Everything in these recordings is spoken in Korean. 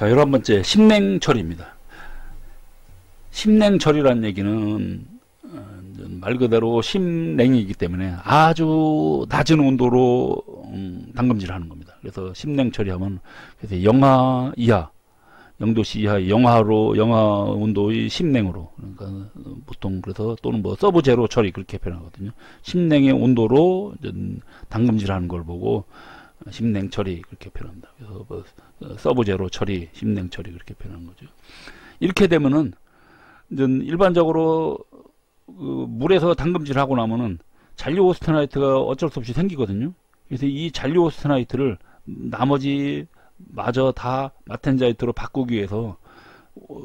자, 11번째 심냉처리입니다. 심냉처리란 얘기는 말 그대로 심냉이기 때문에 아주 낮은 온도로 담금질을 하는 겁니다. 그래서 심냉처리하면 그래서 영하 이하 0도씨 이하 영하 온도의 심냉으로, 그러니까 보통 그래서 또는 뭐 서브 제로 처리 그렇게 표현하거든요. 심냉의 온도로 담금질하는 걸 보고 심냉 처리 그렇게 표현합니다. 그래서 뭐 서브 제로 처리, 심냉 처리 그렇게 표현하는 거죠. 이렇게 되면은 일반적으로 그 물에서 담금질 하고 나면은 잔류 오스테나이트가 어쩔 수 없이 생기거든요. 그래서 이 잔류 오스테나이트를 나머지 마저 다 마텐자이트로 바꾸기 위해서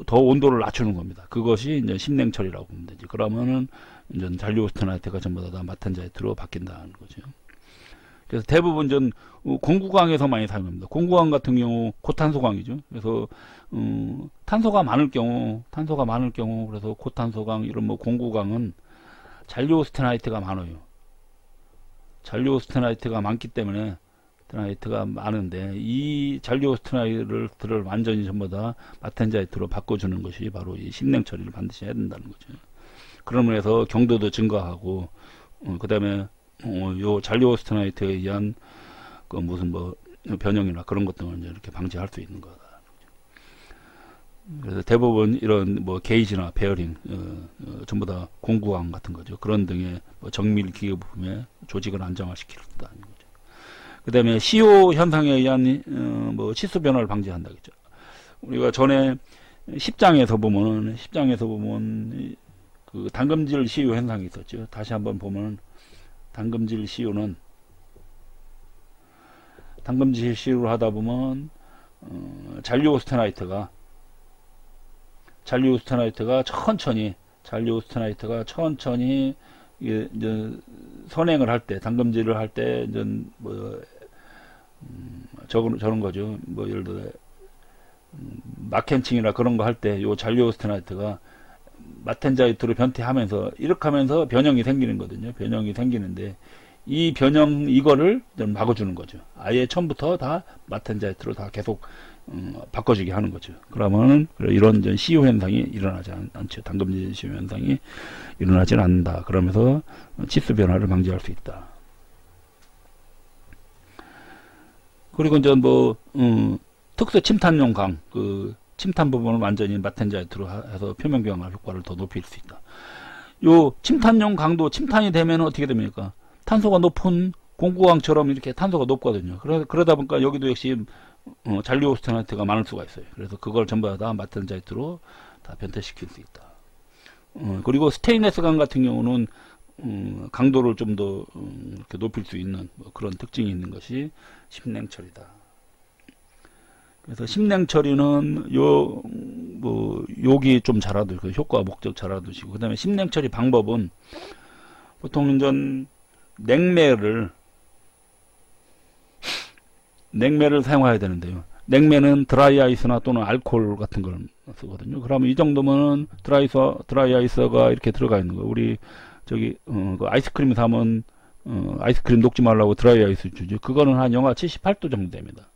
더 온도를 낮추는 겁니다. 그것이 이제 심냉 처리라고 보면 되지. 그러면은 이제 잔류 오스테나이트가 전부 다 마텐자이트로 바뀐다는 거죠. 그래서 대부분 공구강에서 많이 사용합니다. 공구강 같은 경우 고탄소강이죠. 그래서 탄소가 많을 경우 그래서 고탄소강 이런 뭐 공구강은 잔류오스테나이트가 많아요. 잔류오스테나이트가 많기 때문에 스테나이트가 많은데 이 잔류오스테나이트를 완전히 전부 다 마텐자이트로 바꿔주는 것이 바로 이 심냉 처리를 반드시 해야 된다는 거죠. 그러면서 경도도 증가하고 그 다음에 요 잔류오스테나이트에 의한 그 무슨 뭐 변형이나 그런 것들을 이렇게 방지할 수 있는 거다. 그래서 대부분 이런 뭐 게이지나 베어링 전부 다 공구강 같은 거죠. 그런 등의 뭐 정밀 기계 부품의 조직을 안정화시키다는 거죠. 그 다음에 CO 현상에 의한 뭐 치수 변화를 방지한다겠죠. 우리가 전에 10장에서 보면 그 담금질 CO 현상이 있었죠. 다시 한번 보면 담금질 CO는 담금질 CO를 하다 보면 잔류오스테나이트가 천천히 이제 선행을 할 때, 담금질을 할 때 이제 뭐 저런 거죠. 뭐 예를 들어 마켄칭이나 그런 거 할 때 요 잔류오스테나이트가 마텐자이트로 변태하면서 이렇게 하면서 변형이 생기는 거거든요. 변형이 생기는데 이 변형 이거를 막아주는 거죠. 아예 처음부터 다 마텐자이트로 다 계속 바꿔주게 하는 거죠. 그러면은 이런 CO 현상이 일어나지 않죠. 담금질 CO 현상이 일어나지는 않는다. 그러면서 치수 변화를 방지할 수 있다. 그리고 이제 뭐 특수 침탄용 강, 그 침탄 부분을 완전히 마텐자이트로 해서 표면 경화 효과를 더 높일 수 있다. 요 침탄용 강도 침탄이 되면 어떻게 됩니까? 탄소가 높은 공구강처럼 이렇게 탄소가 높거든요. 그러다 보니까 여기도 역시 잔류오스테나이트가 많을 수가 있어요. 그래서 그걸 전부 다 마텐자이트로 다 변태시킬 수 있다. 그리고 스테인레스 강 같은 경우는 강도를 좀 더 이렇게 높일 수 있는 뭐 그런 특징이 있는 것이 심냉 처리다. 그래서 심냉 처리는 여기 좀 잘 알아두시고, 그 효과 목적 잘 알아두시고, 그 다음에 심냉 처리 방법은 보통 냉매를 사용해야 되는데요. 냉매는 드라이 아이스나 또는 알코올 같은 걸 쓰거든요. 그러면 이 정도면 드라이 아이스가 이렇게 들어가 있는 거. 우리 그 아이스크림 사면 아이스크림 녹지 말라고 드라이 아이스 주죠. 그거는 한 영하 78도 정도 됩니다.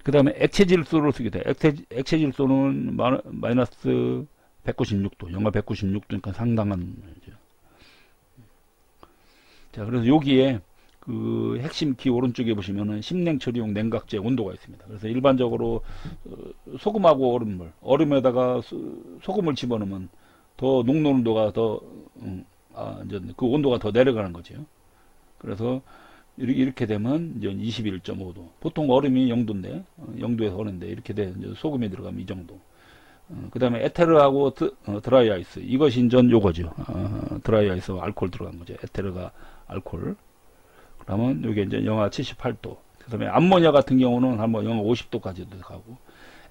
그 다음에 액체질소를 쓰게 돼요. 액체질소는 마이너스 196도, 영하 196도니까 상당한 거죠. 자, 그래서 여기에 그 핵심 키 오른쪽에 보시면은 심냉 처리용 냉각제 온도가 있습니다. 그래서 일반적으로 소금하고 얼음에다가 소금을 집어넣으면 더 녹는 온도가 이제 그 온도가 더 내려가는 거죠. 그래서 이렇게 되면 이제 21.5도. 보통 얼음이 0도인데, 0도에서 오는데 이렇게 돼 소금이 들어가면 이 정도. 그 다음에 에테르하고 드라이 아이스. 이것이 이제 요거죠. 드라이 아이스와 알코올 들어간 거죠. 에테르가 알코올. 그러면 여기 이제 영하 78도. 그 다음에 암모니아 같은 경우는 한번 영하 50도까지도 가고,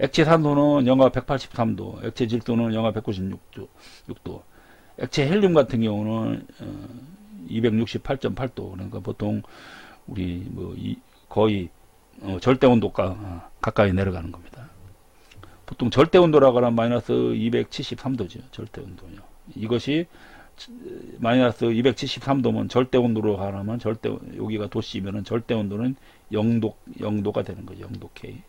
액체 산소는 영하 183도, 액체 질소는 영하 196도, 액체 헬륨 같은 경우는 268.8도. 그러니까 보통 우리 거의 절대 온도가 가까이 내려가는 겁니다. 보통 절대 온도라고 하면 마이너스 273도죠. 절대 온도요. 이것이 마이너스 273도면 절대 온도로 가면 여기가 도시면은 절대 온도는 0도가 되는 거죠. 0도 K.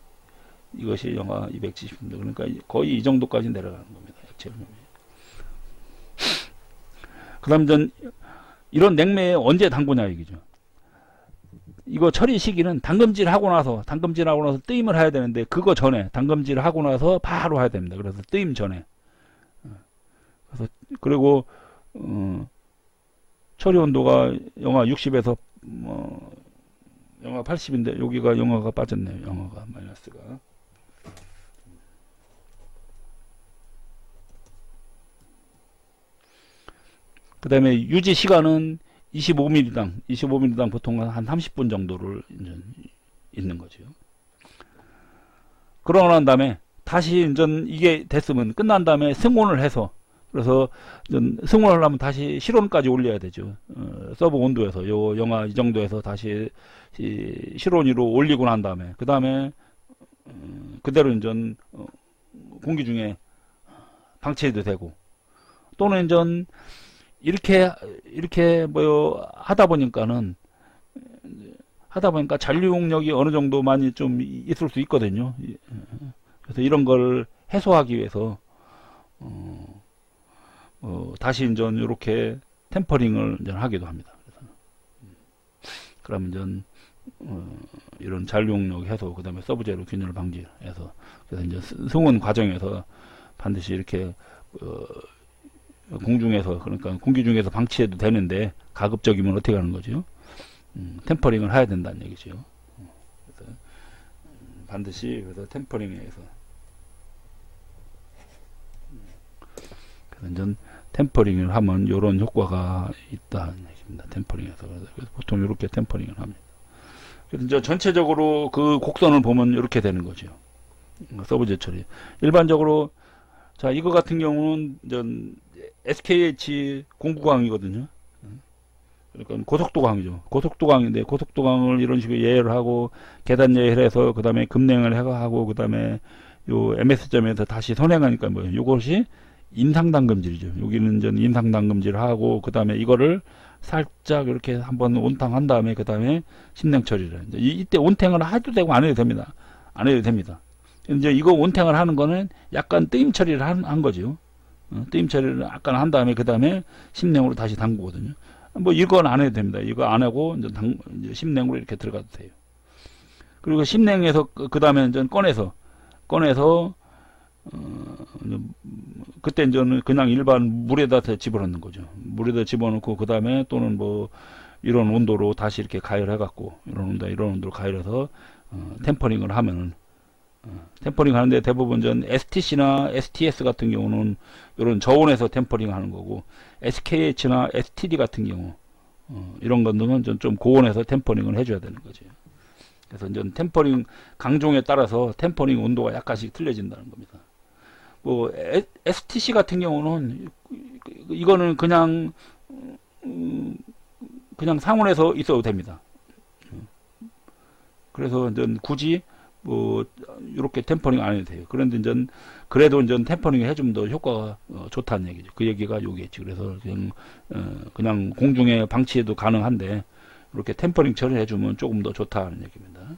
이것이 영하 270도. 그러니까 거의 이 정도까지 내려가는 겁니다. 액체 오염이. 그 다음 전 이런 냉매에 언제 담그냐 얘기죠. 이거 처리 시기는 담금질 하고 나서 뜨임을 해야 되는데, 그거 전에 담금질 하고 나서 바로 해야 됩니다. 그래서 뜨임 전에. 그래서 그리고 처리 온도가 영하 60에서 영하 80인데 여기가 영하가 빠졌네요. 영하가 마이너스가. 그 다음에 유지 시간은 25mm당 보통 한 30분 정도를 이제 있는 거죠. 그러고 난 다음에 다시 이제 이게 됐으면 끝난 다음에 승온을 해서, 그래서 승온을 하려면 다시 실온까지 올려야 되죠. 서버 온도에서 요 영하 이 정도에서 다시 실온위로 올리고 난 다음에, 그 다음에 그대로 이제 공기 중에 방치해도 되고, 또는 이제 이렇게 하다 보니까 잔류용력이 어느 정도 많이 좀 있을 수 있거든요. 그래서 이런 걸 해소하기 위해서 다시 이제 이렇게 템퍼링을 이제 하기도 합니다. 그러면 이제 이런 잔류용력 해소, 그 다음에 서브제로 균열 방지해서, 그래서 이제 승온 과정에서 반드시 이렇게 공중에서, 그러니까 공기 중에서 방치해도 되는데 가급적이면 어떻게 하는 거죠? 템퍼링을 해야 된다는 얘기죠. 그래서 반드시 그래서 템퍼링에서, 그래서 이제 템퍼링을 하면 이런 효과가 있다는 얘기입니다. 템퍼링에서. 그래서 보통 이렇게 템퍼링을 합니다. 그래서 이제 전체적으로 그 곡선을 보면 이렇게 되는 거죠. 서브제 처리. 일반적으로 자, 이거 같은 경우는 SKH 공구강이거든요. 그러니까 고속도강이죠. 고속도강인데, 고속도강을 이런 식으로 예열을 하고, 계단 예열을 해서, 그 다음에 급냉을 하고, 그 다음에 요 MS점에서 다시 선행하니까 요것이 인상담금질이죠. 여기는 전 인상담금질을 하고, 그 다음에 이거를 살짝 이렇게 한번 온탕한 다음에, 그 다음에 심냉 처리를. 이때 온탕을 해도 되고 안 해도 됩니다. 안 해도 됩니다. 이제 이거 온탱을 하는 거는 약간 뜨임 처리를 한 거죠. 뜨임 처리를 약간 한 다음에, 그 다음에 심냉으로 다시 담그거든요. 이건 안 해도 됩니다. 이거 안 하고 이제 심냉으로 이렇게 들어가도 돼요. 그리고 심냉에서 그 다음에 이제 꺼내서 그때 이제 그냥 일반 물에다 집어넣는 거죠. 물에다 집어넣고, 그 다음에 또는 이런 온도로 다시 이렇게 가열해 갖고, 이런 온도로 가열해서 템퍼링을 하면은, 템퍼링 하는데 대부분 전 STC나 STS 같은 경우는 이런 저온에서 템퍼링 하는 거고, SKH나 STD 같은 경우 이런 것들은 좀 고온에서 템퍼링을 해줘야 되는 거죠. 그래서 이제 템퍼링 강종에 따라서 템퍼링 온도가 약간씩 틀려진다는 겁니다. STC 같은 경우는 이거는 그냥 상온에서 있어도 됩니다. 그래서 이제 굳이 이렇게 템퍼링 안 해도 돼요. 그런데 그래도 템퍼링 해주면 더 효과가 좋다는 얘기죠. 그 얘기가 여기겠지. 그래서 그냥 공중에 방치해도 가능한데, 이렇게 템퍼링 처리해주면 조금 더 좋다는 얘기입니다.